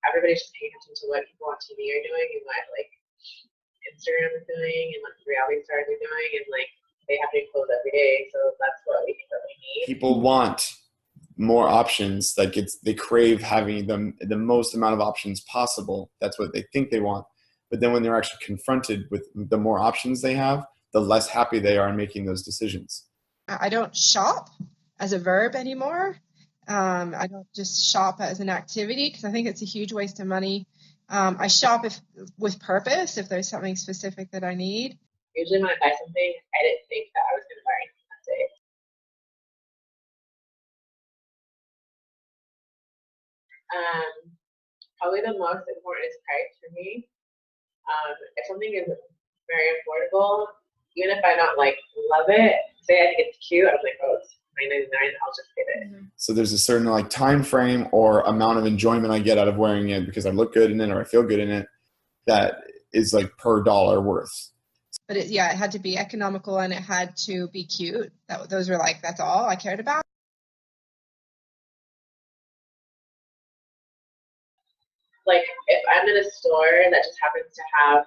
everybody's just paying attention to what people on TV are doing and what like Instagram is doing and what the reality stars are doing, and like they have new clothes every day, so that's what we think that we need. People want more options. Like they crave having the most amount of options possible. That's what they think they want. But then when they're actually confronted with the more options they have, the less happy they are in making those decisions. I don't shop as a verb anymore. I don't just shop as an activity because I think it's a huge waste of money. I shop with purpose if there's something specific that I need. Usually when I buy something, I didn't think that I was going to buy anything that day. Probably the most important is price for me. If something is very affordable, even if I don't like love it, say I think it's cute, I'm like, oh, it's $9.99, I'll just get it. Mm-hmm. So there's a certain like time frame or amount of enjoyment I get out of wearing it because I look good in it or I feel good in it that is like per dollar worth. But it had to be economical and it had to be cute. Those were like, that's all I cared about. Like if I'm in a store that just happens to have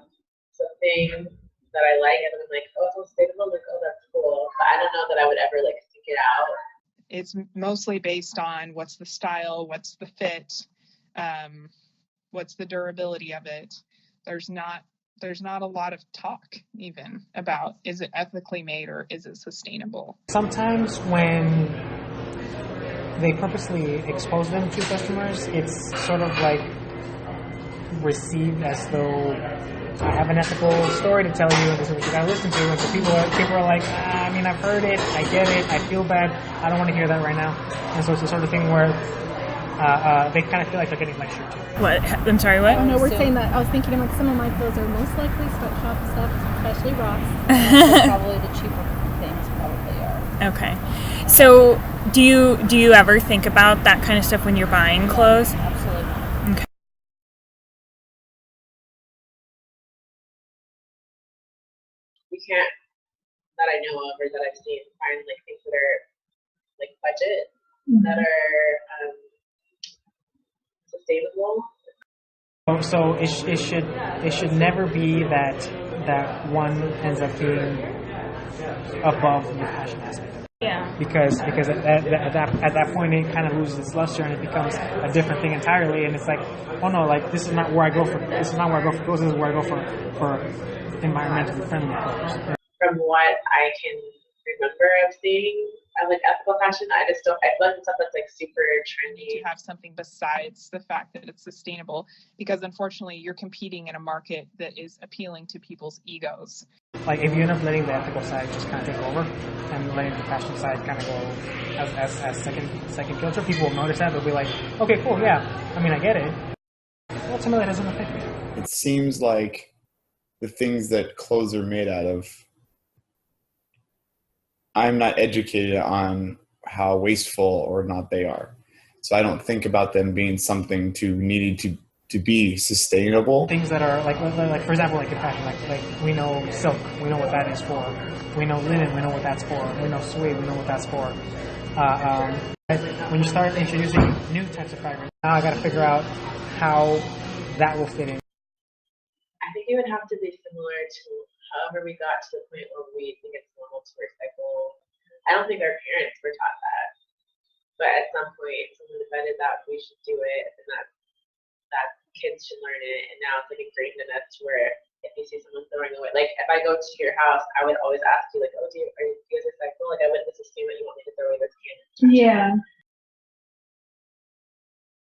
something that I like and I'm like, oh, it's sustainable, like, oh, that's cool. But I don't know that I would ever like seek it out. It's mostly based on what's the style, what's the fit, what's the durability of it. There's not a lot of talk even about is it ethically made or is it sustainable. Sometimes when they purposely expose them to customers, it's sort of like received as though I have an ethical story to tell you and this is what you gotta listen to. And so people are like, I mean, I've heard it, I get it, I feel bad, I don't want to hear that right now. And so it's the sort of thing where they kind of feel like they're getting lectured to. What? I'm sorry, what? Oh, no, we're saying that. I was thinking like some of my clothes are most likely sweatshop stuff, especially Ross. Probably the cheaper things probably are. Okay. So do you ever think about that kind of stuff when you're buying clothes? Absolutely. Okay. We can't, that I know of or that I've seen, find like things that are like budget, that are sustainable. So it should never be that one ends up being above the fashion aspect. Yeah. Because at that point it kind of loses its luster and it becomes a different thing entirely, and it's like, oh no, like this is not where I go for clothes. This is where I go for environmentally friendly clothes. From what I can remember of seeing like ethical fashion, I feel like it's stuff that's like super trendy. To have something besides the fact that it's sustainable, because unfortunately you're competing in a market that is appealing to people's egos. Like if you end up letting the ethical side just kind of take over and letting the fashion side kind of go as second filter, people will notice that. They'll be like, okay, cool, yeah, I mean, I get it. Well, some of that doesn't affect me. It seems like the things that clothes are made out of, I'm not educated on how wasteful or not they are. So I don't think about them being something needed to be sustainable. Things that are like for example, like in fashion, like we know silk, we know what that is for. We know linen, we know what that's for. We know suede, we know what that's for. When you start introducing new types of fabric, now I got to figure out how that will fit in. I think it would have to be similar to however we got to the point where we think it's normal to recycle. I don't think our parents were taught that, but at some point someone decided that we should do it and that kids should learn it, and now it's like ingrained in us where if you see someone throwing away, like if I go to your house, I would always ask you like, oh, do you guys recycle? Like I wouldn't just assume that you want me to throw away this can. Yeah.